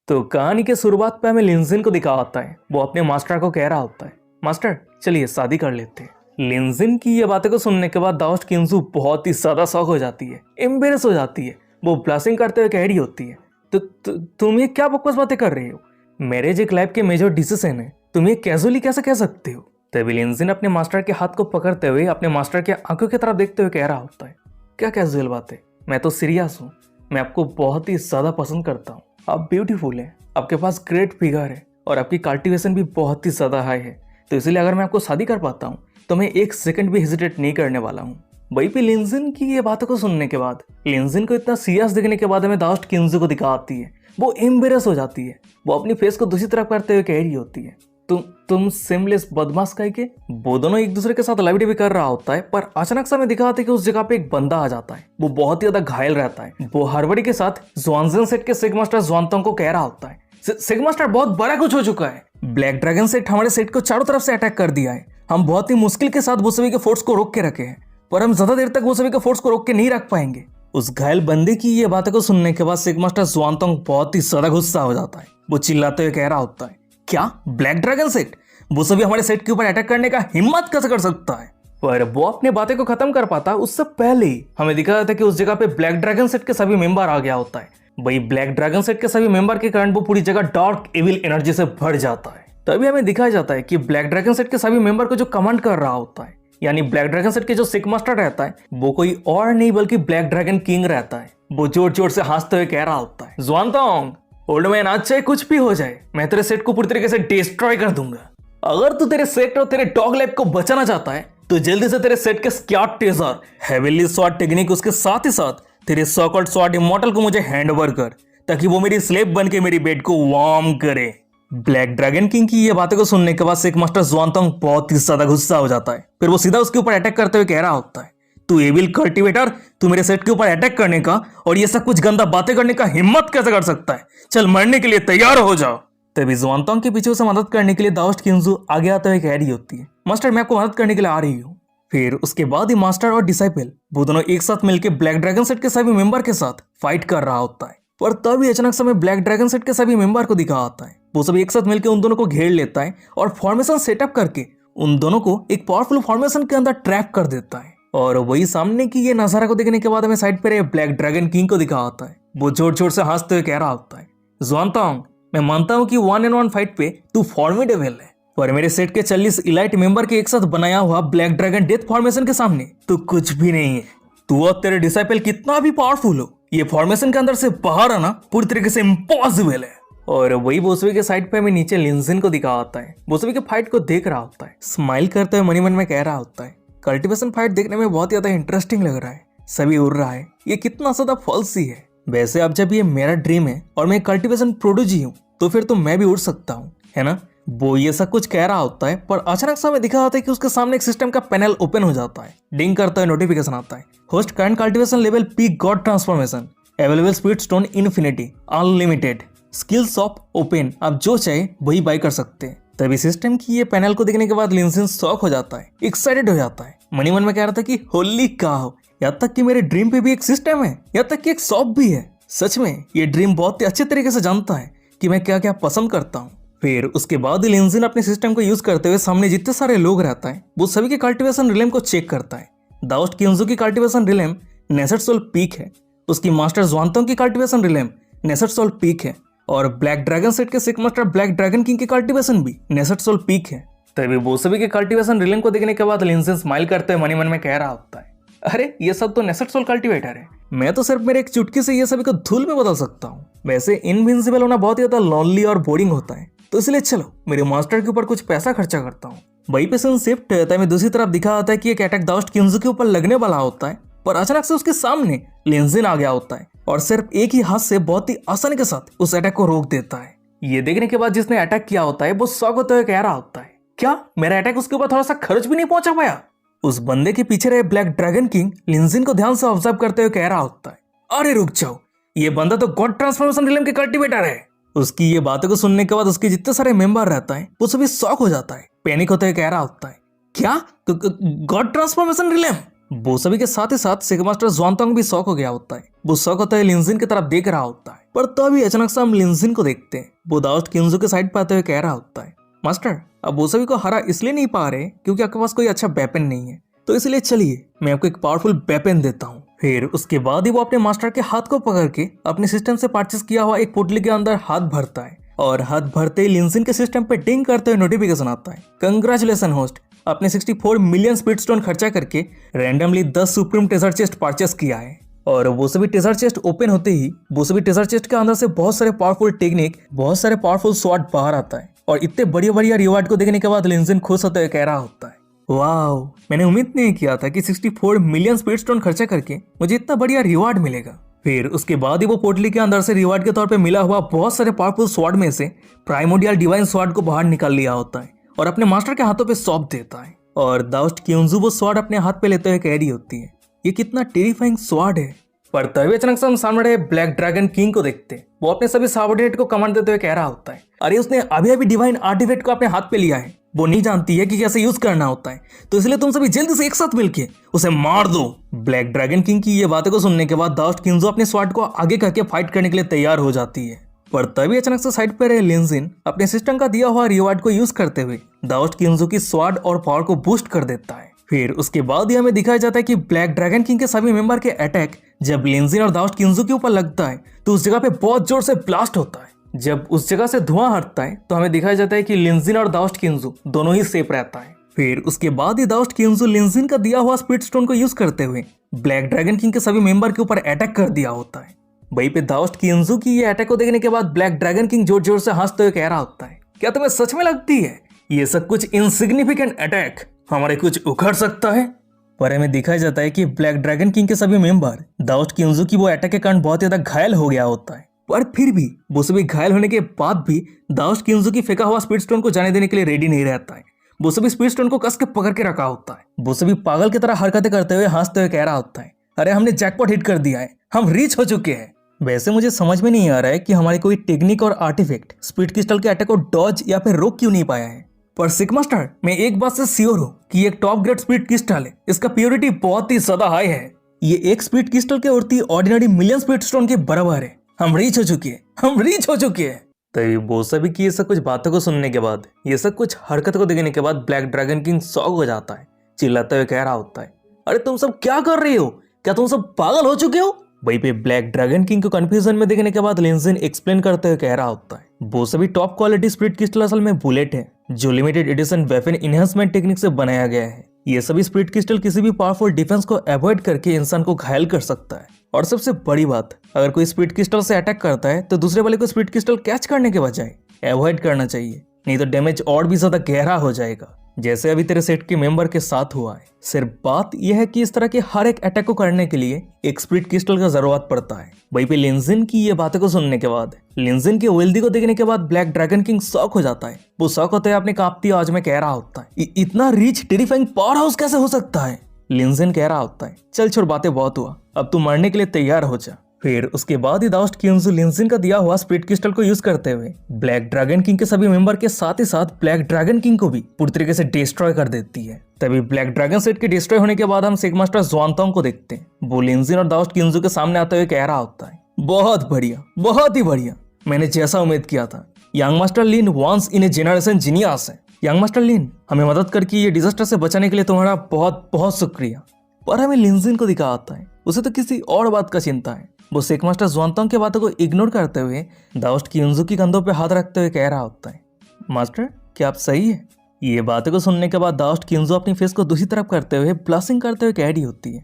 तो कहानी के शुरुआत पे हमें लिंजिन को दिखा होता है। वो अपने मास्टर को कह रहा होता है, मास्टर चलिए शादी कर लेते हैं। लिंजिन की ये बातें को सुनने के बाद दाओस्ट किंजू बहुत ही ज्यादा शॉक हो जाती है, एम्बेरस हो जाती है। वो ब्लशिंग करते हुए कह रही होती है, तुम ये क्या बकवास बातें कर रही हो? मैरिज एक लाइफ के मेजर डिसीजन है, तुम ये कैजुअली कैसे कह सकते हो? तभी लिंजिन अपने मास्टर के हाथ को पकड़ते हुए अपने मास्टर के आंखों की तरफ देखते हुए कह रहा होता है, क्या कैजुअल बात है, मैं तो सीरियस हूँ। मैं आपको बहुत ही ज्यादा पसंद करता हूँ। आप ब्यूटीफुल हैं, आपके पास ग्रेट फिगर है और आपकी कल्टीवेशन भी बहुत ही ज्यादा हाई है। तो इसलिए अगर मैं आपको शादी कर पाता हूँ तो मैं एक सेकंड भी हेजिटेट नहीं करने वाला हूँ। वहीं पे लिंजिन की ये बातों को सुनने के बाद, लिंजिन को इतना सीरियस देखने के बाद हमें दाओस्ट किंजू को दिखा आती है। वो एम्बेरस हो जाती है। वो अपनी फेस को दूसरी तरफ करते हुए कह रही होती है, तुम सिमलेस बदमाश कह के। वो दोनों एक दूसरे के साथ लव भी कर रहा होता है, पर अचानक से हमें दिखाता है कि उस जगह पे एक बंदा आ जाता है। वो बहुत ही ज्यादा घायल रहता है। वो हड़बड़ी के साथ ज़्वानज़ेन सेट के सिग मास्टर ज़्वानतोंग को कह रहा होता है, सिग मास्टर बहुत बड़ा कुछ हो चुका है। ब्लैक ड्रैगन सेट हमारे सेट को चारों तरफ से अटैक कर दिया है। हम बहुत ही मुश्किल के साथ वो सभी के फोर्स को रोक के रखे हैं, पर हम ज्यादा देर तक वो सभी के फोर्स को रोक के नहीं रख पाएंगे। उस घायल बंदे की ये बातों को सुनने के बाद सिग मास्टर ज़्वानतोंग बहुत ही ज्यादा गुस्सा हो जाता है। वो चिल्लाते हुए कह रहा होता है, क्या ब्लैक ड्रैगन सेट वो सभी हमारे सेट के ऊपर अटैक करने का हिम्मत कैसे कर सकता है? पर वो अपने बातें को खत्म कर पाता उससे पहले ही हमें दिखा जाता है कि उस जगह पे ब्लैक ड्रैगन सेट के सभी मेंबर आ गया होता है। वही ब्लैक ड्रैगन सेट के सभी मेंबर के कारण वो पूरी जगह डार्क एविल एनर्जी से भर जाता है। तभी हमें दिखाया जाता है कि ब्लैक ड्रैगन सेट के सभी मेंबर को जो कमांड कर रहा होता है, यानी ब्लैक ड्रैगन सेट के जो सिग मास्टर रहता है, वो कोई और नहीं बल्कि ब्लैक ड्रैगन किंग रहता है। वो जोर जोर से हंसते हुए कह रहा होता है, ज़्वानतोंग ओल्ड मैन, आज चाहे कुछ भी हो जाए मैं तेरे सेट को पूरी तरीके से डिस्ट्रॉय कर दूंगा। अगर तू तेरे सेट और तेरे डॉग लाइफ को बचाना चाहता है तो जल्दी से तेरे सेट के स्क्याट टेजर हेविली स्वॉर्ड टेक्निक उसके साथ ही साथ तेरे सॉकॉल्ड स्वॉर्ड इमॉर्टल को मुझे हैंड ओवर कर, ताकि वो मेरी स्लेव बन के मेरी बेड को वार्म करे। ब्लैक ड्रैगन किंग की ये बातें को सुनने के बाद सिग मास्टर ज़्वानतोंग बहुत ही ज्यादा गुस्सा हो जाता है। फिर वो सीधा उसके ऊपर अटैक करते हुए कह रहा होता है, तू एविल कल्टिवेटर, तू मेरे सेट के ऊपर अटैक करने का और ये सब कुछ गंदा बातें करने का हिम्मत कैसे कर सकता है? चल मरने के लिए तैयार हो जाओ। तभी ज़्वानतोंग के पीछे उसे मदद करने के लिए दाओस्ट किंजू आगे आते हुए कह रही होती है, मास्टर मैं आपको मदद करने के लिए आ रही हूँ। फिर उसके बाद ही मास्टर और डिसाइपल वो दोनों एक साथ मिलकर ब्लैक ड्रैगन सेट के सभी मेंबर के साथ फाइट कर रहा होता है। पर तभी अचानक से ब्लैक ड्रैगन सेट के सभी मेंबर को दिखा आता है। वो सभी एक साथ मिलकर उन दोनों को घेर लेता है और फॉर्मेशन सेटअप करके उन दोनों को एक पावरफुल फॉर्मेशन के अंदर ट्रैप कर देता है। और वही सामने की ये नजारा को देखने के बाद हमें साइड पर ब्लैक ड्रैगन किंग को दिखा आता है। वो जोर जोर से हंसते हुए कह रहा होता है, ज़्वानतोंग मैं मानता हूं कि 1-on-1 फाइट पे तू फॉर्मिडेबल है, पर मेरे सेट के 40 इलाइट मेंबर के एक साथ बनाया हुआ ब्लैक ड्रैगन डेथ फॉर्मेशन के सामने तू कुछ भी नहीं है। तू और तेरे डिसाइपल कितना भी पावरफुल हो, ये फॉर्मेशन के अंदर से बाहर आना पूरी तरीके से इम्पॉसिबल है। और वही बोसवी के साइड पे हमें नीचे लिंजिन को दिखा आता है। बोसवी के फाइट को देख रहा होता है, स्माइल करते हुए मनी मन में कह रहा होता है, कल्टिवेशन फाइट देखने में बहुत ज्यादा इंटरेस्टिंग लग रहा है, सभी उड़ रहा है, ये कितना ज्यादा फॉल्सी है। वैसे अब जब ये मेरा ड्रीम है और मैं कल्टिवेशन प्रोडिजी हूँ तो फिर तो मैं भी उड़ सकता हूँ, है ना? वो ये सब कुछ कह रहा होता है, पर अचानक से हमें दिखा आता है कि उसके सामने एक सिस्टम का पैनल ओपन हो जाता है। डिंग करता है, नोटिफिकेशन आता है, host current cultivation level peak God transformation, available speed stone infinity unlimited, skill shop open, आप जो चाहे वही बाई कर सकते हैं। तभी सिस्टम की ये पैनल को देखने के बाद लिंजिन शॉक हो जाता है, एक्साइटेड हो जाता है। मनी मन में कह रहा था कि होली काउ, यहाँ तक कि मेरे ड्रीम पे भी एक सिस्टम है, यहाँ तक कि एक शॉप भी है। सच में ये ड्रीम बहुत ही अच्छे तरीके से जानता है कि मैं क्या क्या पसंद करता हूँ। फिर उसके बाद लिंजिन अपने सिस्टम को यूज करते हुए सामने जितने सारे लोग रहता है वो सभी के कल्टिवेशन रिलेम को चेक करता है। दाओस्ट किंजू की cultivation realm nascent soul peak है, उसकी मास्टर ज़्वानतोंग की cultivation realm nascent soul peak है, और ब्लैक ड्रैगन सेट के सिग मास्टर ब्लैक ड्रैगन किंग की कल्टिवेशन भी नेसेट सोल पीक है। तभी वो सभी के कल्टिवेशन रिलेम को देखने के बाद लिंजिन स्माइल करते हुए मनी मन में कह रहा होता है, अरे ये सब तो नेसेट सोल कल्टिवेटर है, मैं तो सिर्फ मेरे एक चुटकी से ये सभी को धूल में बदल सकता हूँ। वैसे इनविंसिबल होना बहुत ही ज्यादा लॉनली और बोरिंग होता है, तो इसलिए चलो मेरे मास्टर के ऊपर कुछ पैसा खर्चा करता हूँ। वही पे सीन शिफ्ट होता है, मैं दूसरी तरफ दिखा होता है कि एक अटैक दाओस्ट किंजू के ऊपर लगने वाला होता है, पर अचानक से उसके सामने लिंजिन आ गया होता है और सिर्फ एक ही हाथ से बहुत ही आसानी के साथ उस अटैक को रोक देता है। ये देखने के बाद जिसने अटैक किया होता है वो शॉक होते हुए कह रहा होता है, क्या मेरा अटैक उसके ऊपर थोड़ा सा खर्च भी नहीं पहुंचा पाया? उस बंदे के पीछे रहे ब्लैक ड्रैगन किंग लिंजिन को ध्यान से ऑब्जर्व करते हुए कह रहा होता है, अरे रुक जाओ, ये बंदा तो गॉड ट्रांसफॉर्मेशन रिलेम के कल्टिवेटर है। उसकी ये बातों को सुनने के बाद उसके जितने सारे मेंबर रहता है वो सभी शॉक हो जाता है, पैनिक होते हुए कह रहा होता है, क्या गॉड ट्रांसफॉर्मेशन रिलेम? वो सभी के साथ ही साथ सिग मास्टर ज़्वानतोंग भी शॉक हो गया होता है। वो शॉक होता है लिंजिन की तरफ देख रहा होता है। पर तभी अचानक से हम लिंजिन को देखते हैं। वो दाओस्ट किंजू के साइड पे आते हुए कह रहा होता है, मास्टर अब वो सभी को हरा इसलिए नहीं पा रहे क्योंकि आपके पास कोई अच्छा वेपन नहीं है, तो इसलिए चलिए मैं आपको एक पावरफुल वेपन देता हूँ। फिर उसके बाद ही वो अपने मास्टर के हाथ को पकड़ के अपने सिस्टम से परचेस किया हुआ एक पोटली के अंदर हाथ भरता है और हाथ भरते ही लिंजिन के सिस्टम पे डिंग करते हुए नोटिफिकेशन आता है, कंग्रेचुलेसन होस्ट, आपने 64 मिलियन स्पीड स्टोन खर्चा करके randomly 10 supreme treasure chest purchase किया है। और वो सभी ट्रेजर चेस्ट ओपन होते ही वो सभी ट्रेजर चेस्ट के अंदर से बहुत सारे पावरफुल टेक्निक, बहुत सारे पावरफुल स्वॉर्ड बाहर आता है और इतने बढ़िया बढ़िया रिवार्ड को देखने के बाद लिंजिन खुश होते हुए कह रहा होता है, वाओ, मैंने उम्मीद नहीं किया था कि 64 मिलियन स्पीड स्टोन खर्चा करके मुझे इतना बढ़िया रिवार्ड मिलेगा। फिर उसके बाद ही वो पोटली के अंदर से रिवार्ड के तौर पे मिला हुआ बहुत सारे पावरफुल स्वॉर्ड में से प्राइमोडियल डिवाइन स्वॉर्ड को बाहर निकाल लिया होता है और अपने मास्टर के हाथों पे सौंप देता है। और दाओस्ट किंजू वो स्वॉर्ड अपने हाथ पे लेते हुए कह रही होती है, ये कितना टेरिफाइंग स्वॉर्ड है। पर तभी अचानक से हम सामने ब्लैक ड्रैगन किंग को देखते हैं। वो अपने सभी सबऑर्डिनेट को कमांड देते हुए कह रहा होता है, अरे उसने अभी अभी डिवाइन आर्टिफैक्ट को अपने हाथ पे लिया है, वो नहीं जानती है कि कैसे यूज करना होता है, तो इसलिए तुम सभी जल्दी से एक साथ मिलके उसे मार दो। ब्लैक ड्रैगन किंग की ये बातें को सुनने के बाद दाओस्ट किंजू अपने स्वॉर्ड को आगे करके फाइट करने के लिए तैयार हो जाती है। पर तभी अचानक से साइड पर रहे लिंजिन अपने सिस्टम का दिया हुआ रिवार्ड को यूज करते हुए दाओस्ट किंजू की स्वॉर्ड और पावर को बूस्ट कर देता है। फिर उसके बाद ही हमें दिखाया जाता है कि ब्लैक ड्रैगन किंग के सभी मेंबर के अटैक जब लिंजिन और दाओस्ट किंजू के ऊपर लगता है तो उस जगह पे बहुत जोर से ब्लास्ट होता है। जब उस जगह से धुआं हटता है तो हमें दिखाया जाता है कि लिंजिन और दाओस्ट किंजू दोनों ही सेफ रहता है। फिर उसके बाद ही दाओस्ट किंजू लिंजिन का दिया हुआ स्पीड स्टोन को यूज करते हुए ब्लैक ड्रैगन किंग के सभी मेंबर के ऊपर अटैक कर दिया होता है। वहीं पे दाओस्ट किंजू की ये अटैक को देखने के बाद ब्लैक ड्रैगन किंग जोर जोर से हंसते हुए कह रहा होता है, क्या तुम्हें सच में लगती है ये सब कुछ इनसिग्निफिकेंट अटैक हमारे कुछ उखड़ सकता है? पर हमें दिखाया जाता है कि ब्लैक ड्रैगन किंग के सभी मेंबर दाओस्ट किंजू की वो अटैक के कारण बहुत ज्यादा घायल हो गया होता है। पर फिर भी वो सभी घायल होने के बाद भी दाओस्ट किंजू की फेंका हुआ स्पीड स्टोन को जाने देने के लिए रेडी नहीं रहता है। वो सभी स्पीड स्टोन को कस के पकड़ के रखा होता है। वो सभी पागल की तरह हरकतें करते हुए हंसते हुए कह रहा होता है, अरे हमने जैकपॉट हिट कर दिया है, हम रीच हो चुके हैं। वैसे मुझे समझ में नहीं आ रहा है कि हमारी कोई टेक्निक और आर्टिफैक्ट स्पीड क्रिस्टल के अटैक को डॉज या फिर रोक क्यों नहीं पाया है। पर सिक मास्टर, मैं एक बात से श्योर हूँ कि एक टॉप ग्रेड स्पीड क्रिस्टल है, इसका प्योरिटी बहुत ही ज्यादा हाई है। ये एक स्पीड क्रिस्टल के उड़ती ऑर्डिनरी मिलियन स्पीड स्टोन के बराबर है। हम रीच हो चुके हैं, हम रीच हो चुके हैं। तभी वो सभी की ये सब कुछ बातों को सुनने के बाद, ये सब कुछ हरकत को देखने के बाद ब्लैक ड्रैगन किंग शॉक हो जाता है, चिल्लाते हुए कह रहा होता है, अरे तुम सब क्या कर रहे हो, क्या तुम सब पागल हो चुके हो? वहीं पे ब्लैक ड्रैगन किंग को कंफ्यूजन में देखने के बाद लिंजिन एक्सप्लेन करते हुए कह रहा होता है, वो सभी टॉप क्वालिटी स्पीड क्रिस्टल असल में बुलेट है जो limited edition weapon enhancement technique से बनाया गया है। ये सभी स्पीड क्रिस्टल किसी भी पावरफुल डिफेंस को अवॉइड करके इंसान को घायल कर सकता है। और सबसे बड़ी बात, अगर कोई स्पीड क्रिस्टल से अटैक करता है तो दूसरे वाले को स्पीड क्रिस्टल कैच करने के बजाय अवॉइड करना चाहिए, नहीं तो डैमेज और भी ज्यादा गहरा हो जाएगा, जैसे अभी तेरे सेट के मेंबर के साथ हुआ है। सिर्फ बात यह है कि इस तरह के हर एक अटैक को करने के लिए एक स्पीड क्रिस्टल का जरूरत पड़ता है। वहीं पे लिंजिन की ये बातें को सुनने के बाद, लिंजिन की वेल्दी को देखने के बाद ब्लैक ड्रैगन किंग शॉक हो जाता है। वो शॉक होते हुए अपनी कांपती आवाज में कह रहा होता है, इतना रिच टेरिफाइंग पावर हाउस कैसे हो सकता है? लिंजिन कह रहा होता है, चल छोड़ बातें बहुत हुआ, अब तू मरने के लिए तैयार हो जा। फिर उसके बाद ही दाओस्ट किंजू लिंजिन का दिया हुआ स्पीड क्रिस्टल को यूज करते हुए ब्लैक ड्रैगन किंग के सभी मेंबर के साथ ही साथ ब्लैक ड्रैगन किंग को भी पूरी तरीके से डिस्ट्रॉय कर देती है। तभी ब्लैक ड्रैगन सेट के डिस्ट्रॉय होने के बाद हम सिक मास्टर ज़ुआनतोंग को देखते हैं। वो लिंजिन और दाओस्ट किंजू के सामने आते हुए कह रहा होता है, बहुत बढ़िया, बहुत ही बढ़िया, मैंने जैसा उम्मीद किया था, young master Lin once in a generation genius है। यंग मास्टर लिन, हमें मदद करके ये डिजास्टर से बचाने के लिए तुम्हारा बहुत बहुत शुक्रिया। पर हमें लिंजिन को दिखा आता है, उसे तो किसी और बात का चिंता है। वो सिक मास्टर ज़ुआनतोंग के बातों को इग्नोर करते हुए दाओस्ट किंजू की कंधों पे हाथ रखते हुए कह रहा होता है, मास्टर क्या आप सही है? ये बातें को सुनने के बाद दाओस्ट किंजू अपनी फेस को दूसरी तरफ करते हुए ब्लशिंग करते हुए कह रही होती है,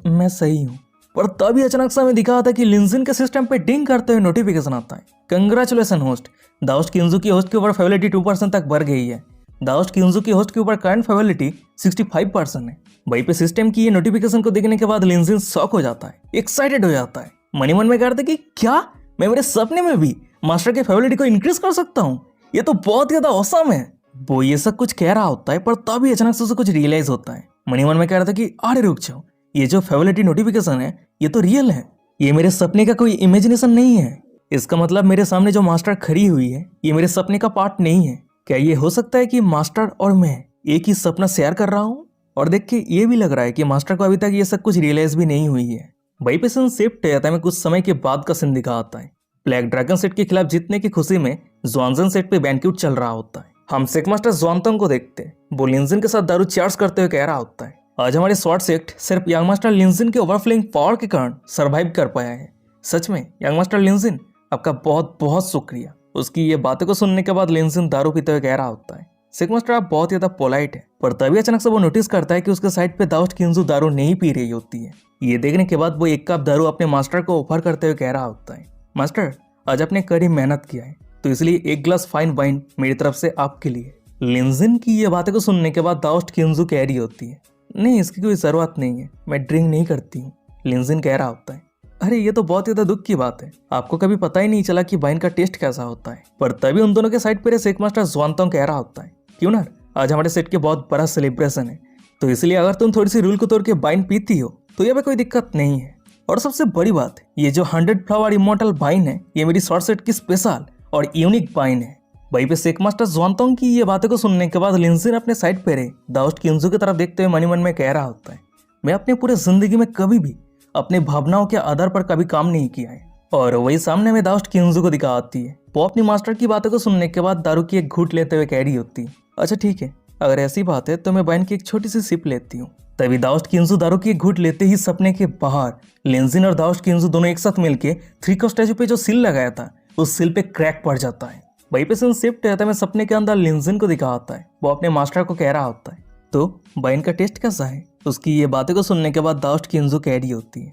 मैं सही हूँ। पर तभी अचानक से हमें दिखा था कि लिंजिन के सिस्टम पे डिंग करते हुए नोटिफिकेशन आता है, कंग्रेचुलेसन होस्ट, दाओस्ट किंजू की होस्ट के ऊपर फेवलिटी 2% तक बढ़ गई है। दाओस्ट किंजू की होस्ट के ऊपर करंट फेवलिटी 65% है। वहीं पे सिस्टम की ये नोटिफिकेशन को देखने के बाद लिंजिन शॉक हो जाता है, एक्साइटेड हो जाता है, मन ही मन में कहता है कि क्या मैं मेरे सपने में भी मास्टर के फेवलिटी को इंक्रीज कर सकता हूँ? ये तो बहुत ज्यादा औसम है। वो ये सब कुछ कह रहा होता है पर तभी अचानक से उसे कुछ रियलाइज होता है। मन ही मन में कह रहा था कि अरे रुक जाओ, ये जो फेवलिटी नोटिफिकेशन है ये तो रियल है, ये मेरे सपने का कोई इमेजिनेशन नहीं है। इसका मतलब मेरे सामने जो मास्टर खड़ी हुई है ये मेरे सपने का पार्ट नहीं है। क्या ये हो सकता है कि मास्टर और मैं एक ही सपना शेयर कर रहा हूँ? और देख के ये भी लग रहा है कि मास्टर को अभी तक ये सब कुछ रियलाइज भी नहीं हुई है। वहीं पे सीन शिफ्ट जाता है, कुछ समय के बाद का सीन दिखा आता है। ब्लैक ड्रैगन सेट के खिलाफ जीतने की खुशी में जॉनसन सेट पे बैंक्यूट चल रहा होता है। हम सेक मास्टर ज्वांगतोंग को देखते हैं, वो लिंजिन के साथ दारू चार्ज करते हुए कह रहा होता है, आज हमारे स्वॉर्ड सेक्ट सिर्फ यंग मास्टर लिंजिन के ओवरफ्लोइंग पावर के कारण सरवाइव कर पाया है। सच में यंग मास्टर लिंजिन, आपका बहुत बहुत शुक्रिया। उसकी ये बातों को सुनने के बाद लिंजिन दारू पीते हुए कह रहा होता है, सेक मास्टर आप बहुत ज्यादा पोलाइट है। पर तभी अचानक से वो नोटिस करता है कि उसके साइड पे दाउस्ट किंजू दारू नहीं पी रही होती है। ये देखने के बाद वो एक कप दारू अपने मास्टर को ऑफर करते हुए कह रहा होता है, मास्टर आज आपने कड़ी मेहनत किया है, तो इसलिए एक ग्लास फाइन वाइन मेरी तरफ से आपके लिए। लिंजिन की ये बातें को सुनने के बाद दाउस्ट किंजू कह रही होती है, नहीं इसकी कोई जरूरत नहीं है, मैं ड्रिंक नहीं करती हूँ। लिंजिन कह रहा होता है, अरे ये तो बहुत ज्यादा दुख की बात है, आपको कभी पता ही नहीं चला कि वाइन का टेस्ट कैसा होता है। पर तभी उन दोनों के साइड पर सेक मास्टर ज्वांगतोंग कह रहा होता है, क्यों ना आज हमारे सेट के बहुत बड़ा सेलिब्रेशन है, तो इसलिए अगर तुम थोड़ी सी रूल को तोड़ के वाइन पीती हो तो ये कोई दिक्कत नहीं है। और सबसे बड़ी बात, ये जो 100 फ्लावर इमॉर्टल वाइन है ये मेरी शॉर्ट सेट की स्पेशल और यूनिक वाइन है। वहीं पे सेक मास्टर ज्वांगतोंग की ये बातें को सुनने के बाद लिंजिन अपने साइड पे रहे दाउस्ट किंजू की तरफ देखते हुए मनी मन में कह रहा होता है, मैं अपने पूरे जिंदगी में कभी भी अपने भावनाओं के आधार पर कभी काम नहीं किया है। और वही सामने में दाउस्ट किंजू को दिखा आती है, वो अपनी मास्टर की बातों को सुनने के बाद दारू की एक घूंट लेते हुए कह रही होती है, अच्छा ठीक है, अगर ऐसी बात है तो मैं वाइन की एक छोटी सी सिप लेती हूँ। तभी दाउस्ट किंजू दारू की एक घूंट लेते ही सपने के बाहर लिंजिन और दाउस्ट किंजू दोनों एक साथ मिलके थ्री को स्टैचू पे जो सील लगाया था उस सील पे क्रैक पड़ जाता है। वहीं पे सीन शिफ्ट रहता है, मैं सपने के अंदर लिंजिन को दिखा आता है, वो अपने मास्टर को कह रहा होता है, तो वाइन का टेस्ट कैसा है। उसकी ये बातें को सुनने के बाद दाउस्ट किंजू कह रही होती है,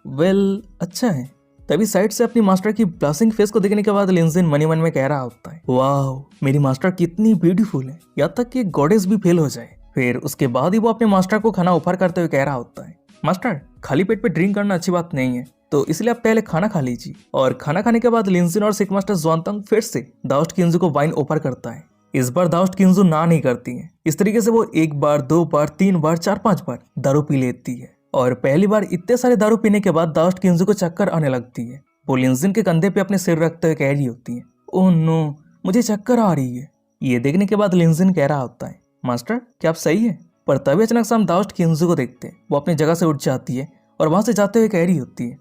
वेल अच्छा है। तभी साइड से अपनी मास्टर की ब्लशिंग फेस को देखने के बाद लिंजिन मनी मन में कह रहा होता है, वाह मेरी मास्टर कितनी ब्यूटीफुल है, यहाँ तक कि गॉडेस भी फेल हो जाए। फिर उसके बाद ही वो अपने मास्टर को खाना ऑफर करते हुए कह रहा होता है, मास्टर खाली पेट पे ड्रिंक करना अच्छी बात नहीं है, तो इसलिए आप पहले खाना खा लीजिए। और खाना खाने के बाद लिंजिन और सेक मास्टर ज्वांगतोंग फिर से दाउस्ट किंजू को वाइन ऑफर करता है। इस बार दाउस्ट किंजू ना नहीं करती है। इस तरीके से वो एक बार, दो बार, 3 बार, 4-5 बार दारू पी लेती है। और पहली बार इतने सारे दारू पीने के बाद दाउस्ट किंजू को चक्कर आने लगती है। वो लिंजिन के कंधे पे अपने सिर रखते हुए कह रही होती है, ओह नो मुझे चक्कर आ रही है। ये देखने के बाद लिंजिन कह रहा होता है, मास्टर क्या आप सही है। पर तभी अचानक से हम दाउस्ट किंजू को देखते हैं, वो अपनी जगह से उठ जाती है और वहां से जाते हुए कह रही होती है,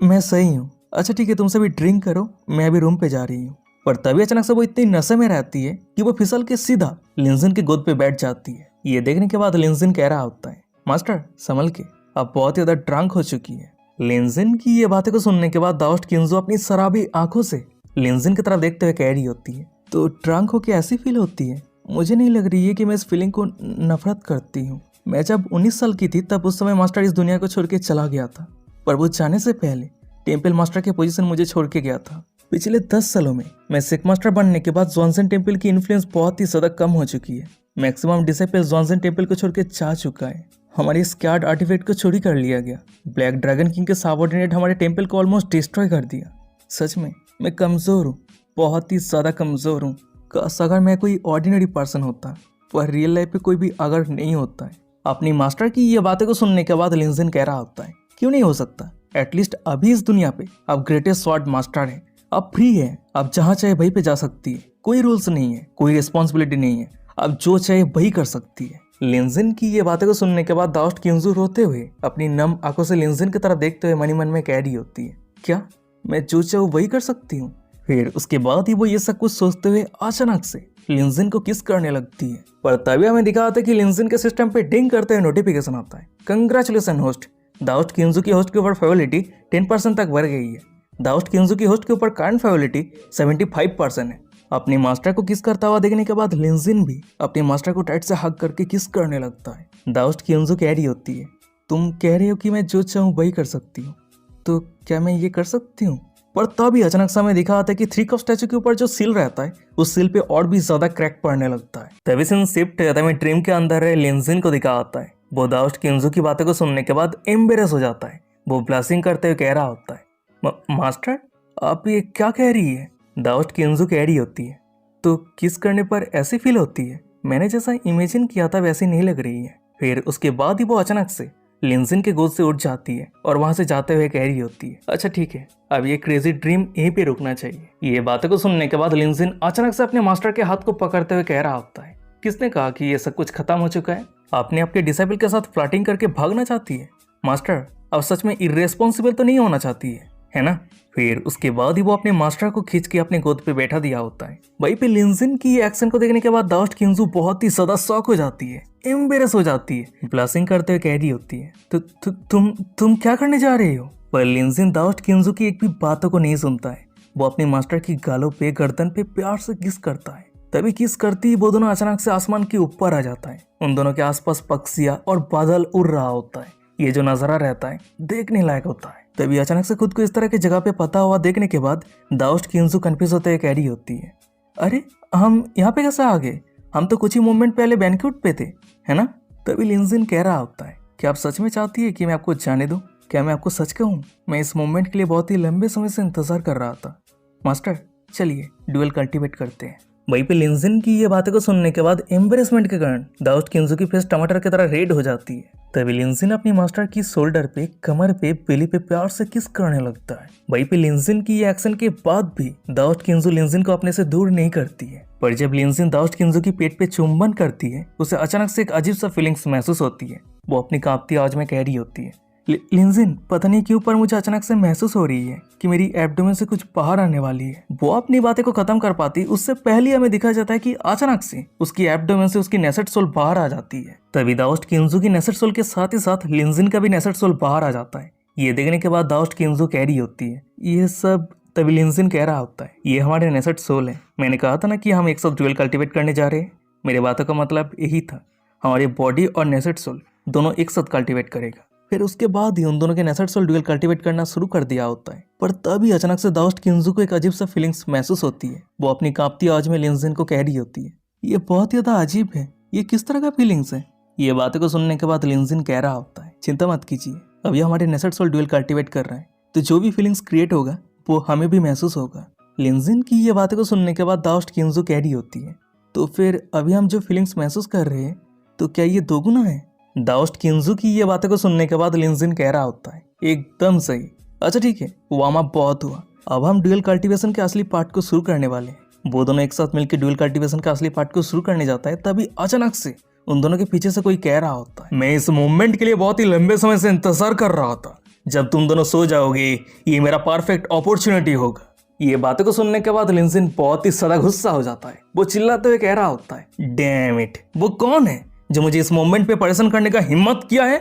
मैं सही हूँ, अच्छा ठीक है तुम सभी ड्रिंक करो, मैं अभी रूम पे जा रही हूँ। पर तभी अचानक से वो इतनी नशे में रहती है कि वो फिसल के सीधा लिंजिन की गोद पे बैठ जाती है। ये देखने के बाद लिंजिन कह रहा होता है, मास्टर संभल के, आप बहुत ज्यादा ड्रंक हो चुकी है। लिंजिन की ये बातें को सुनने के बाद दाउस्ट किंजू अपनी शराबी आंखों से लिंजिन की तरफ देखते हुए कह रही होती है, तो ड्रंक होके ऐसी फील होती है, मुझे नहीं लग रही है कि मैं इस फीलिंग को नफरत करती हूँ। मैं जब 19 साल की थी तब उस समय मास्टर इस दुनिया को छोड़ के चला गया था, पर वो जाने से पहले टेम्पल मास्टर की पोजीशन मुझे छोड़ के गया था। पिछले 10 सालों में मैं सेक मास्टर बनने के बाद जॉनसन टेम्पल की इन्फ्लुएंस बहुत ही ज्यादा कम हो चुकी है। मैक्सिमम डिसाइपल जॉनसन टेम्पल को छोड़ के जा चुका है। हमारे स्क्वाड आर्टिफैक्ट को चोरी कर लिया गया। ब्लैक ड्रैगन किंग के सबऑर्डिनेट हमारे टेम्पल को ऑलमोस्ट डिस्ट्रॉय कर दिया। सच में मैं कमजोर हूँ, बहुत ही ज्यादा कमजोर हूँ। काश अगर मैं कोई ऑर्डिनरी पर्सन होता, पर रियल लाइफ पे कोई भी अगर नहीं होता है। अपनी मास्टर की ये बातें को सुनने के बाद लिंजिन कह रहा होता है, क्यों नहीं हो सकता, एटलीस्ट अभी इस दुनिया पे आप ग्रेटेस्ट स्वॉर्ड मास्टर हैं, आप फ्री हैं, आप जहाँ चाहे वहीं पे जा सकती है, कोई रूल्स नहीं है, कोई रिस्पॉन्सिबिलिटी नहीं है, आप जो चाहे वही कर सकती है। लिंजिन की ये बातें को सुनने के बाद दाउस्ट किंजू रोते हुए अपनी नम आंखों से लिंजिन की तरफ देखते हुए मनी मन में कह रही होती है, क्या मैं जो चाहूँ वही कर सकती हूँ। फिर उसके बाद ही वो ये सब कुछ सोचते हुए अचानक से लिंजिन को किस करने लगती है। पर तभी हमें दिखा आता है कि लिंजिन के सिस्टम पे डिंग करते हुए नोटिफिकेशन आता है, कंग्रेचुलेसन होस्ट, दाउस्ट किंजू की होस्ट के ऊपर फेवरिटी 10% तक बढ़ गई है। दाउस्ट किंजू की होस्ट के ऊपर करंट फेवरिटी 75% है। अपनी मास्टर को किस करता हुआ देखने के बाद लिंजिन भी अपने मास्टर को टाइट से हग करके किस करने लगता है। दाउस्ट किंजू कह रही होती है, तुम कह रहे हो कि मैं जो चाहूँ वही कर सकती हूँ, तो क्या मैं ये कर सकती हूँ। पर तभी अचानक से हमें दिखा आता है कि थ्री कप स्टैचू के ऊपर जो सील रहता है उस सील पे और भी ज्यादा क्रैक पड़ने लगता है। तभी सीन शिफ्ट रहता है, ड्रीम के अंदर रहे लिंजिन को दिखा आता है। वो दाउस्ट किंजू की बातें को सुनने के बाद एम्बेरस हो जाता है। वो ब्लशिंग करते हुए कह रहा होता है, मास्टर आप ये क्या कह रही है। दाउस्ट किंजू कह रही होती है, तो किस करने पर ऐसी फील होती है, मैंने जैसा इमेजिन किया था वैसी नहीं लग रही है। फिर उसके बाद ही वो अचानक से लिंजिन के गोद से उठ जाती है और वहां से जाते हुए कह रही होती है, अच्छा ठीक है अब ये क्रेजी ड्रीम यहीं पे रुकना चाहिए। ये बातों को सुनने के बाद लिंजिन अचानक से अपने मास्टर के हाथ को पकड़ते हुए कह रहा होता है, किसने कहा कि ये सब कुछ खत्म हो चुका है। आपने आपके डिसाइपल के साथ फ्लर्टिंग करके भागना चाहती है। मास्टर अब सच में इर्रेस्पॉन्सिबल तो नहीं होना चाहती है ना। फिर उसके बाद ही वो अपने मास्टर को खींच के अपने गोद पे बैठा दिया होता है। वहीं पे लिंजिन की एक्शन को देखने के बाद दाओस्ट किंजू बहुत ही ज्यादा शॉक हो जाती है, एम्बेरस हो जाती है, ब्लशिंग करते हुए कह रही होती है तुम क्या करने जा रहे हो। पर लिंजिन दाओस्ट किंजू की एक भी बातों को नहीं सुनता है। वो अपने मास्टर की गालों पे गर्दन पे प्यार से किस करता है। तभी किस करती वो दोनों अचानक से आसमान के ऊपर आ जाता है। उन दोनों के आसपास पक्षियां और बादल उड़ रहा होता है। ये जो नजारा रहता है देखने लायक होता है। तभी अचानक से खुद को इस तरह की जगह पे पता हुआ देखने के बाद दाओस्ट किंजू कंफ्यूज होते हुए कह रही होती है, अरे हम यहाँ पे कैसे आ गए, हम तो कुछ ही मोमेंट पहले बैंक्वेट पे थे, है ना। तभी लिंजिन कह रहा होता है, क्या आप सच में चाहती है कि मैं आपको जाने दूं। क्या मैं आपको सच कहूँ, मैं इस मोमेंट के लिए बहुत ही लंबे समय से इंतजार कर रहा था। मास्टर चलिए ड्यूल कल्टीवेट करते हैं। वहीं पे लिंजिन की ये बातें को सुनने के बाद एम्बेरसमेंट के कारण दाओस्ट किंजू की फेस टमाटर की तरह रेड हो जाती है। तभी लिंजिन अपनी मास्टर की शोल्डर पे, कमर पे, बेली पे प्यार से किस करने लगता है। वहीं पे लिंजिन की ये एक्शन के बाद भी दाओस्ट किंजू लिंजिन को अपने से दूर नहीं करती है। पर जब लिंजिन दाओस्ट किंजू की पेट पे चुंबन करती है उसे अचानक से एक अजीब सा फीलिंग्स महसूस होती है। वो अपनी कांपती आवाज में कह रही होती है, लिंजिन पता नहीं क्यों पर मुझे अचानक से महसूस हो रही है कि मेरी एब्डोमेन से कुछ बाहर आने वाली है। वो अपनी बातें को खत्म कर पाती उससे पहले हमें दिखाया जाता है कि अचानक से उसकी एब्डोमेन से उसकी नेसेट सोल बाहर आ जाती है। तभी दाओस्ट किंजू की नेसेट सोल के साथ ही साथ लिंजिन का भी नेसेट सोल बाहर आ जाता है। ये देखने के बाद दाओस्ट किंजू कह रही होती है, ये सब। तभी लिंजिन कह रहा होता है, ये हमारे नेसेट सोल है। मैंने कहा था ना कि हम एक साथ ड्यूल कल्टीवेट करने जा रहे हैं। मेरे बातों का मतलब यही था, हमारी बॉडी और नेसेट सोल दोनों एक साथ कल्टीवेट करेगा। फिर उसके बाद ही उन दोनों के नेसेट सोल ड्यूल कल्टीवेट करना शुरू कर दिया होता है। पर तभी अचानक से दाओस्ट किंजू को एक अजीब सा फीलिंग्स महसूस होती है। वो अपनी कांपती आवाज में लिंजिन को कह रही होती है, ये बहुत ज्यादा अजीब है, ये किस तरह का फीलिंग्स है। ये बातें को सुनने के बाद लिंजिन कह रहा होता है, चिंता मत कीजिए, अभी हमारे नेसेट सोल ड्यूल कल्टीवेट कर रहे हैं तो जो भी फीलिंग्स क्रिएट होगा वो हमें भी महसूस होगा। लिंजिन की ये बातें को सुनने के बाद दाओस्ट किंजू कह रही होती है, तो फिर अभी हम जो फीलिंग्स महसूस कर रहे हैं तो क्या ये दोगुना है। दाओस्ट किंजू की ये बातें को सुनने के बाद लिंजिन कह रहा होता है, एकदम सही। अच्छा ठीक है, वार्म अप बहुत हुआ, अब हम ड्यूल कल्टीवेशन के असली पार्ट को शुरू करने वाले हैं। वो दोनों एक साथ मिलकर ड्यूल कल्टीवेशन का असली पार्ट को शुरू करने जाता है। तभी अचानक से उन दोनों के पीछे से कोई कह रहा होता है, मैं इस मूवमेंट के लिए बहुत ही लंबे समय से इंतजार कर रहा था। जब तुम दोनों सो जाओगे ये मेरा परफेक्ट अपॉर्चुनिटी होगा। ये बातें को सुनने के बाद लिंजिन बहुत ही ज्यादा गुस्सा हो जाता है। वो चिल्लाते हुए कह रहा होता है, डैम इट, वो कौन है जो मुझे इस मोमेंट पे परेशान करने का हिम्मत किया है।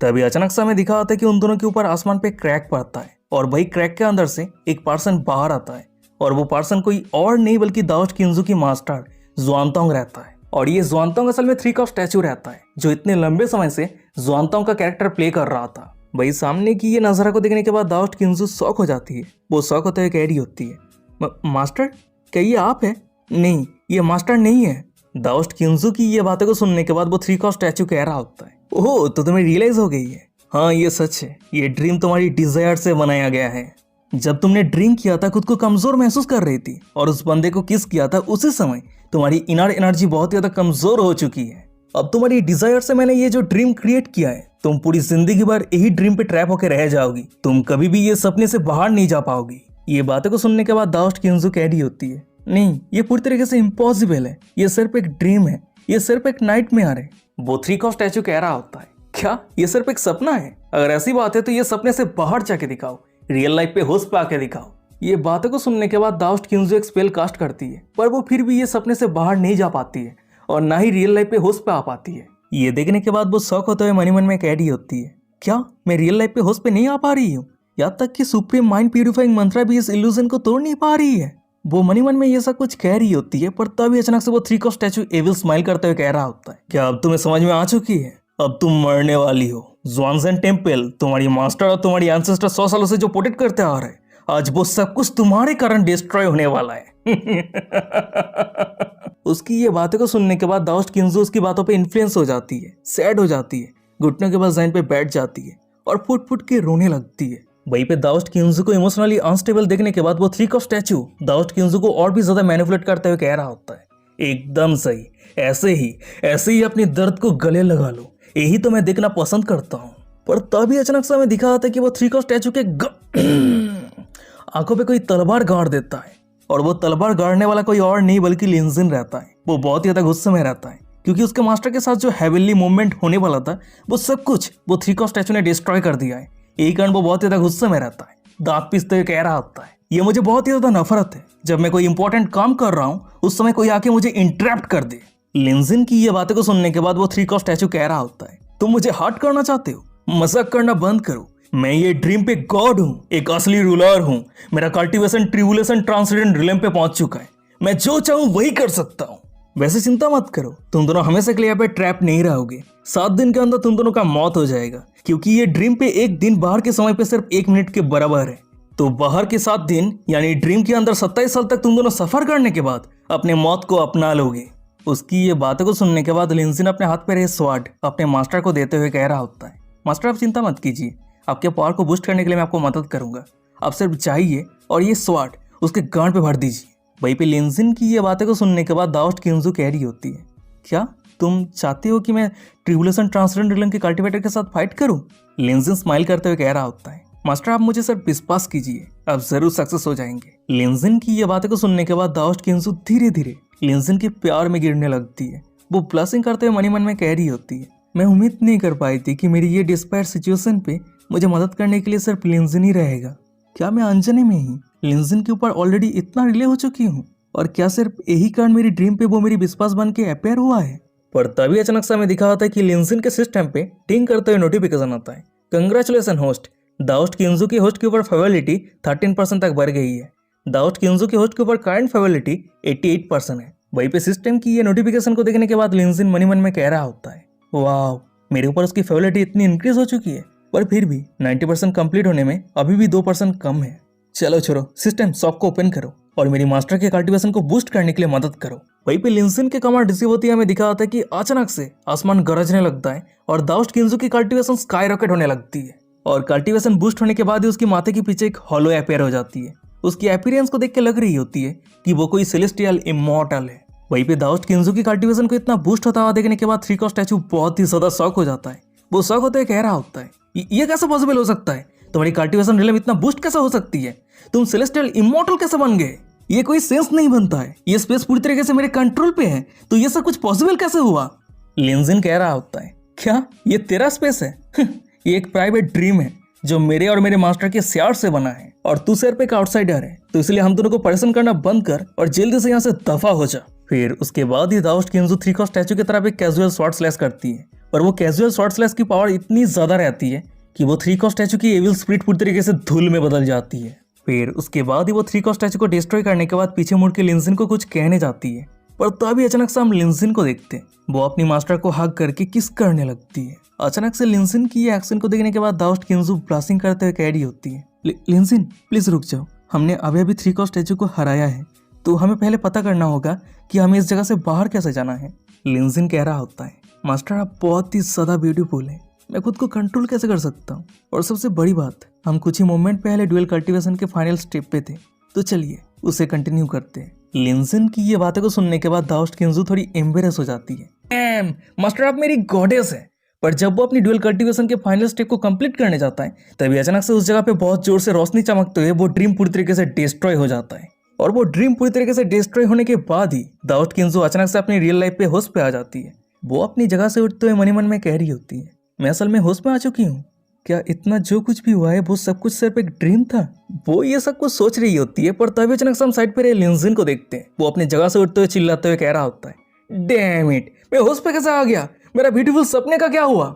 तभी अचानक से हमें दिखा आता है कि उन दोनों के ऊपर आसमान पे क्रैक पड़ता है और वही क्रैक के अंदर से एक पर्सन बाहर आता है। और वो पर्सन कोई और नहीं बल्कि दाओस्ट किंजू की मास्टर जुआनतोंग रहता है। और ये जुआनतोंग असल में 3 का स्टैचू रहता है जो इतने लंबे समय से जुआनतोंग का कैरेक्टर प्ले कर रहा था। वही सामने की ये नजारा को देखने के बाद दाओस्ट किंजू शॉक हो जाती है। वो शॉक होते हुए कह रही होती है, मास्टर क्या ये आप है। नहीं ये मास्टर नहीं है। दाओस्ट किंजू की ये बातें को सुनने के बाद वो 3 का स्टैचू कह रहा होता है, ओह तो तुम्हें रियलाइज हो गई है। हाँ ये सच है, ये ड्रीम तुम्हारी डिजायर से बनाया गया है। जब तुमने ड्रिंक किया था खुद को कमजोर महसूस कर रही थी और उस बंदे को किस किया था उसी समय तुम्हारी इनर एनर्जी बहुत ज्यादा कमजोर हो चुकी है। अब तुम्हारी डिजायर से मैंने ये जो ड्रीम क्रिएट किया है, तुम पूरी जिंदगी भर यही ड्रीम पे ट्रैप होकर रह जाओगी। तुम कभी भी ये सपने से बाहर नहीं जा पाओगी। ये बातें को सुनने के बाद दाओस्ट किंजू कह रही होती है, नहीं ये पूरी तरीके से इम्पॉसिबल है, ये सिर्फ एक ड्रीम है, ये सिर्फ एक नाइटमेयर है। वो 3 का स्टैचू कह रहा होता है, क्या ये सिर्फ एक सपना है। अगर ऐसी बात है तो ये सपने से बाहर जाके दिखाओ, रियल लाइफ पे होश पे आके दिखाओ। ये बातों को सुनने के बाद दाओस्ट किंजू एक स्पेल कास्ट करती है पर वो फिर भी ये सपने से बाहर नहीं जा पाती है और ना ही रियल लाइफ पे होश पे आ पाती है। ये देखने के बाद वो शौक होते हुए मनी मन में कह रही होती है, क्या मैं रियल लाइफ पे होश पे नहीं आ पा रही हूँ। यहाँ तक कि सुप्रीम माइंड प्यूरिफाइंग मंत्रा भी इस इल्यूजन को तोड़ नहीं पा रही है। वो मनी मन में ये सब कुछ कह रही होती है पर तभी अचानक से वो 3 का स्टैचू एविल स्माइल करते हुए कह रहा होता है, क्या अब तुम्हें समझ में आ चुकी है, अब तुम मरने वाली हो। ज़्वानज़ेन टेम्पल तुम्हारी मास्टर और तुम्हारी एंसेस्टर 100 सालों से जो प्रोटेक्ट करते आ रहे हैं, आज वो सब कुछ तुम्हारे कारण डिस्ट्रॉय होने वाला है। उसकी ये बातें को सुनने के बाद दाओस्ट किंजू उसकी बातों पे इन्फ्लुएंस हो जाती है, सैड हो जाती है, घुटनों के बल जमीन पे बैठ जाती है और फुट फुट के रोने लगती है। वहीं पे दाओस्ट किंजू को इमोशनली अनस्टेबल देखने के बाद वो 3 का स्टैचू दाओस्ट किंजू को और भी ज्यादा मैनिपुलेट करते हुए कह रहा होता है, एकदम सही, ऐसे ही अपनी दर्द को गले लगा लो, यही तो मैं देखना पसंद करता हूँ। पर तभी अचानक से हमें दिखा आता है कि वो 3 का स्टैचू के आंखों पे कोई तलवार गाड़ देता है और वो तलवार गाड़ने वाला कोई और नहीं बल्कि लिंजिन रहता है। वो बहुत ही ज्यादा गुस्से में रहता है क्योंकि उसके मास्टर के साथ जो हेवनली मूवमेंट होने वाला था वो सब कुछ वो 3 का स्टैचू ने डिस्ट्रॉय कर दिया है। यही कारण वो बहुत ही ज्यादा गुस्से में रहता है, दांत पीसते हुए कह रहा होता है, ये मुझे बहुत ही ज्यादा नफरत है जब मैं कोई इंपॉर्टेंट काम कर रहा हूँ उस समय कोई आके मुझे इंटरप्ट कर दे। लिंजिन की ये बातें को सुनने के बाद वो 3 का स्टैचू कह रहा होता है, तुम मुझे हर्ट करना चाहते हो? मजाक करना बंद करो, मैं ये ड्रीम पे गॉड हूँ, एक असली रूलर हूँ। मेरा कल्टीवेशन ट्रिबुलेशन ट्रांसडेंडेंट रिलम पे पहुंच चुका है, मैं जो चाहूँ वही कर सकता हूँ। वैसे चिंता मत करो, तुम दोनों हमेशा के लिए यहाँ पे ट्रैप नहीं रहोगे। 7 दिन के अंदर तुम दोनों का मौत हो जाएगा, क्योंकि ये ड्रीम पे एक दिन बाहर के समय पे सिर्फ 1 मिनट के बराबर है। तो बाहर के 7 दिन यानी ड्रीम के अंदर 27 साल तक तुम दोनों सफर करने के बाद अपने मौत को अपना लोगे। उसकी ये बातों को सुनने के बाद लिंजिन अपने हाथ पे रहे स्वॉर्ड अपने मास्टर को देते हुए कह रहा होता है, मास्टर आप चिंता मत कीजिए, आपके पावर को बूस्ट करने के लिए मैं आपको मदद करूंगा। आप सिर्फ जाइए और ये स्वॉर्ड उसके गांड पे भर दीजिए। वहीं पे लिंजिन की ये बातें को सुनने के बाद दाओस्ट किंजू कह रही होती है, क्या तुम चाहते हो कि मैं ट्रिबुलेशन ट्रांसडेंडेंट रिलम के कल्टीवेटर के साथ फाइट करूं? लिंजिन स्माइल करते हुए कह रहा होता है, मास्टर आप मुझे सिर्फ विश्वास कीजिए, आप जरूर सक्सेस हो जाएंगे। लिंजिन की ये बातें को सुनने के बाद दाओस्ट किंजू धीरे धीरे लिंजिन के प्यार में गिरने लगती है। वो ब्लशिंग करते हुए मन में कह रही होती है, मैं उम्मीद नहीं कर पाई थी कि मेरी ये डिस्पायर सिचुएशन पे मुझे मदद करने के लिए सिर्फ लिंजिन ही रहेगा। क्या मैं अनजाने में ही लिंजिन के ऊपर ऑलरेडी इतना रिले हो चुकी हूँ? और क्या सिर्फ यही कारण मेरी ड्रीम पे वो मेरी विश्वास बन के अपेयर हुआ है? पर तभी अचानक से हमें दिखा होता है कि लिंजिन के सिस्टम पे टिंग करते हुए नोटिफिकेशन आता है, कंग्रेचुलेसन होस्ट, दाओस्ट किंजू की होस्ट के ऊपर फेवरिटी 13% तक बढ़ गई है। दाओस्ट किंजू की होस्ट के ऊपर करंट फेवरिटी 88% है। वहीं पे सिस्टम की ये नोटिफिकेशन को देखने के बाद लिंजिन मन में कह रहा होता है, वाह मेरे ऊपर उसकी फेवरिटी इतनी इंक्रीज हो चुकी है, पर फिर भी 90% कंप्लीट होने में अभी भी 2% कम है। चलो छोड़ो, सिस्टम शॉप को ओपन करो और मेरी मास्टर के कल्टीवेशन को बूस्ट करने के लिए मदद करो। वहीं पे लिंजिन के कमांड रिसीव होती है, हमें दिखा होता है कि अचानक से आसमान गरजने लगता है और दाओस्ट किंजू की कल्टीवेशन स्काई रॉकेट होने लगती है। और कल्टीवेशन बूस्ट होने के बाद ही उसकी माथे के पीछे एक हॉलो अपेयर हो जाती है। उसकी अपीयरेंस को देख के लग रही होती है कि वो कोई सेलेस्टियल इमॉर्टल है। वहीं पे दाओस्ट किंजू की कल्टीवेशन को इतना बूस्ट होता हुआ देखने के बाद 3 का स्टैचू बहुत ही ज्यादा शॉक हो जाता है। वो शॉक होते हुए कह रहा होता है, ये कैसे पॉसिबल हो सकता है? तुम्हारी कल्टीवेशन रिलम इतना बूस्ट कैसे हो सकती है? तुम सेलेस्टियल इमॉर्टल कैसे बन गए? ये कोई सेंस नहीं बनता है। ये स्पेस पूरी तरीके से मेरे कंट्रोल पे है, तो ये सब कुछ पॉसिबल कैसे हुआ? लिंजिन कह रहा होता है, क्या ये तेरा स्पेस है? ये एक प्राइवेट ड्रीम है जो मेरे और मेरे मास्टर के श्यार से बना है, और तू सिर्फ एक आउटसाइडर है, तो इसलिए हम दोनों को परेशान करना बंद कर और जल्दी से यहाँ से दफा हो जा। फिर उसके बाद ही दाओस्ट किंजू 3 का स्टैचू की तरफ एक कैजुअल शॉर्ट स्लैश करती है, पर वो कैजुअल शॉर्ट स्लैश की पावर इतनी ज्यादा रहती है कि वो 3 का स्टैचू की एविल स्पिरिट पूरी तरीके से धूल में बदल जाती है। फिर उसके बाद ही वो 3 का स्टैचू को डिस्ट्रॉय करने के बाद पीछे मुड़ के लिंजिन को कुछ कहने जाती है, पर तभी अचानक से हम लिंजिन को देखते हैं, वो अपनी मास्टर को हग करके किस करने लगती है। अचानक से लिंजिन की ये एक्शन को देखने के बाद दाओस्ट किंजू ब्लास्टिंग करते हुए कह रही होती है, लिंजिन प्लीज रुक जाओ, हमने अभी 3 का स्टैचू को हराया है, तो हमें पहले पता करना होगा कि हमें इस जगह से बाहर कैसे जाना है। लिंजिन कह रहा होता है, मास्टर आप बहुत ही ज्यादा ब्यूटीफुल है, मैं खुद को कंट्रोल कैसे कर सकता हूँ? और सबसे बड़ी बात, हम कुछ ही मोमेंट पहले ड्यूअल कल्टीवेशन के फाइनल स्टेप पे थे, तो चलिए उसे कंटिन्यू करते हैं। लिंजिन की ये बातें को सुनने के बाद दाओस्ट किंजू थोड़ी एम्बेरस हो जाती है, मास्टर आप मेरी गॉडेस है। पर जब वो अपनी ड्यूअल कल्टीवेशन के फाइनल स्टेप को कंप्लीट करने जाता है, तभी अचानक से उस जगह पे बहुत जोर से रोशनी चमकते हुए वो ड्रीम पूरी तरीके से डिस्ट्रॉय हो जाता है। और वो ड्रीम पूरी तरीके से डिस्ट्रॉय होने के बाद ही दाओस्ट किंजू अचानक से अपनी रियल लाइफ पे होश पे आ जाती है। वो अपनी जगह से उठते हुए मन में कह रही होती है, मैं असल में होश में आ चुकी हूँ, क्या इतना जो कुछ भी हुआ है वो सब कुछ सिर्फ एक ड्रीम था? वो ये सब कुछ सोच रही होती है, पर तभी अचानक से हम साइड पे रहे लिंजिन को देखते हैं। वो अपनी जगह से उठते हुए चिल्लाते हुए कह रहा होता है, डैम इट, मैं होश पे कैसे आ गया? मेरा ब्यूटीफुल सपने का क्या हुआ?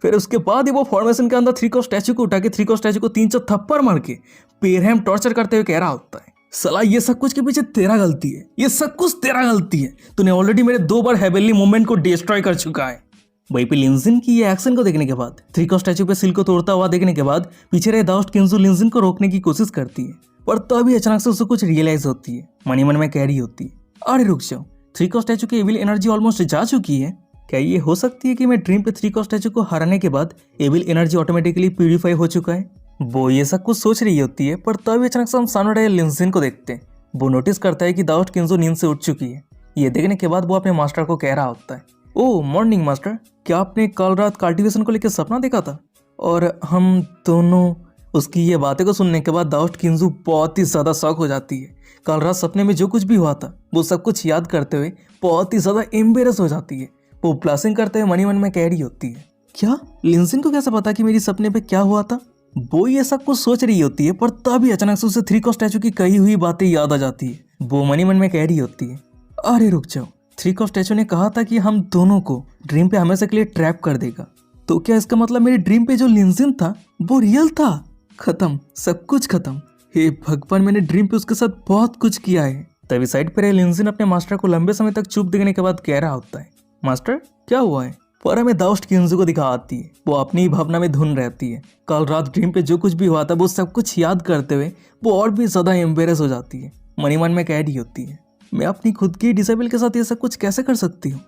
फिर उसके बाद ही वो फॉर्मेशन के अंदर 3 का स्टैचू को उठा के 3 का स्टैचू को 3-4 थप्पड़ मार के पेरहम टॉर्चर करते हुए कह रहा होता है, साला ये सब कुछ के पीछे तेरा गलती है, ये सब कुछ तेरा गलती है, तूने ऑलरेडी मेरे 2 बार हेवनली मूवमेंट को डिस्ट्रॉय कर चुका है। वहीं पे लिंजिन की ये एक्शन को देखने के बाद 3 का स्टैचू पे सील को तोड़ता हुआ देखने के बाद पीछे रहे दाओस्ट किंजू लिंजिन को रोकने की कोशिश करती है, पर तभी अचानक से उसे कुछ रियलाइज होती है। मन में कह रही होती है, अरे रुक जाओ, 3 का स्टैचू की एविल एनर्जी ऑलमोस्ट जा चुकी है, क्या ये हो सकती है कि मैं ड्रीम पे 3 का स्टैचू को हराने के बाद एविल एनर्जी ऑटोमेटिकली प्यूरिफाई हो चुका है? वो ये सब कुछ सोच रही होती है, पर तभी अचानक से हम सामने रहे लिंजिन को देखते हैं। वो नोटिस करता है कि दाओस्ट किंजू नींद से उठ चुकी है। ये देखने के बाद वो अपने मास्टर को कह रहा होता है, ओ मॉर्निंग मास्टर, क्या आपने कल रात कल्टीवेशन को लेकर सपना देखा था? और हम दोनों। उसकी ये बातें को सुनने के बाद दाओस्ट किंजू बहुत ही ज्यादा शॉक हो जाती है। कल रात सपने में जो कुछ भी हुआ था वो सब कुछ याद करते हुए बहुत ही ज्यादा एम्बेरस हो जाती है। वो ब्लशिंग करते हुए मन में कह रही होती है, क्या लिंजिन को कैसे पता कि मेरी सपने पे क्या हुआ था? वो ये सब कुछ सोच रही होती है, पर तभी अचानक से उसे 3 को स्टैचू की कही हुई बातें याद आ जाती है। वो मनी मन में कह रही होती है, अरे रुक जाओ, 3 को स्टैचू ने कहा था कि हम दोनों को ड्रीम पे हमेशा के लिए ट्रैप कर देगा। तो क्या इसका मतलब मेरे ड्रीम पे जो लिंजिन था वो रियल था? खत्म, सब कुछ खत्म। हे भगवान, मैंने ड्रीम पे उसके साथ बहुत कुछ किया है। तभी साइड पर लिंजिन अपने मास्टर को लंबे समय तक चुप देखने के बाद कह रहा होता है, मास्टर क्या हुआ है? पर हमें दाउस्ट किंजू को दिखा आती है। वो अपनी ही भावना में धुन रहती है। कल रात ड्रीम पे जो कुछ भी हुआ था वो सब कुछ याद करते हुए वो और भी ज्यादा एम्बेरस हो जाती है। मनी मन में कह रही होती है, मैं अपनी खुद की डिसेबल के साथ ये सब कुछ कैसे कर सकती हूँ?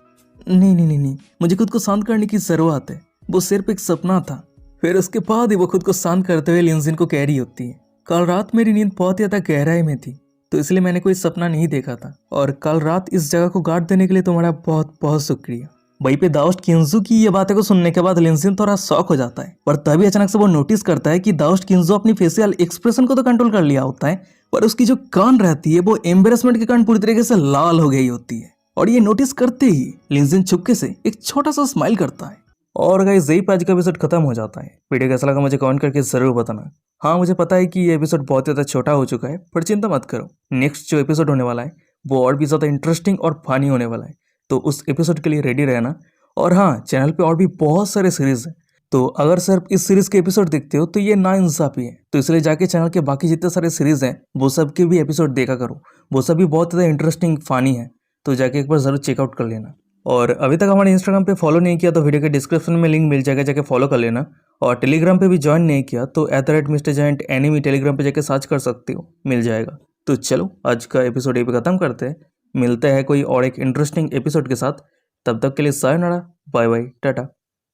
नहीं नहीं नहीं नहीं, मुझे खुद को शांत करने की जरूरत है। वो सिर्फ एक सपना था। फिर उसके बाद ही वो खुद को शांत करते हुए लिंजिन को कह रही होती है, कल रात मेरी नींद बहुत ज्यादा गहराई में थी, तो इसलिए मैंने कोई सपना नहीं देखा था। और कल रात इस जगह को गार्ड देने के लिए तुम्हारा बहुत बहुत शुक्रिया। वहीं पे दाउस्ट किंजू की ये बातें को सुनने के बाद लिंजिन थोड़ा शॉक हो जाता है, पर तभी अचानक से वो नोटिस करता है कि दाउस्ट किंजू अपनी फेशियल एक्सप्रेशन को तो कंट्रोल कर लिया होता है, पर उसकी जो कान रहती है वो एम्बेरसमेंट के कारण पूरी तरीके से लाल हो गई होती है। और ये नोटिस करते ही लिंजिन चुपके से एक छोटा सा स्माइल करता है। और गाइस यही पे आज का एपिसोड खत्म हो जाता है। वीडियो कैसा लगा मुझे कमेंट करके जरूर बताना। हाँ, मुझे पता है कि ये एपिसोड बहुत ज़्यादा छोटा हो चुका है, पर चिंता मत करो, नेक्स्ट जो एपिसोड होने वाला है वो और भी ज़्यादा इंटरेस्टिंग और फनी होने वाला है, तो उस एपिसोड के लिए रेडी रहना। और हाँ, चैनल पे और भी बहुत सारे सीरीज हैं, तो अगर सिर्फ इस सीरीज के एपिसोड देखते हो तो ये नाइंसाफी है। तो इसलिए जाके चैनल के बाकी जितने सारे सीरीज हैं वो सब के भी एपिसोड देखा करो, वो सब भी बहुत ज़्यादा इंटरेस्टिंग फनी है, तो जाके एक बार ज़रूर चेकआउट कर लेना। और अभी तक हमारे इंस्टाग्राम पे फॉलो नहीं किया तो वीडियो के डिस्क्रिप्शन में लिंक मिल जाएगा, जाके फॉलो कर लेना। और टेलीग्राम पे भी ज्वाइन नहीं किया तो @Mr. Giant एनिमी टेलीग्राम पे जाके सर्च कर सकते हो, मिल जाएगा। तो चलो आज का एपिसोड यहीं पे खत्म करते हैं, मिलते हैं कोई और एक इंटरेस्टिंग एपिसोड के साथ। तब तक के लिए सायोनारा, बाय बाय, टाटा।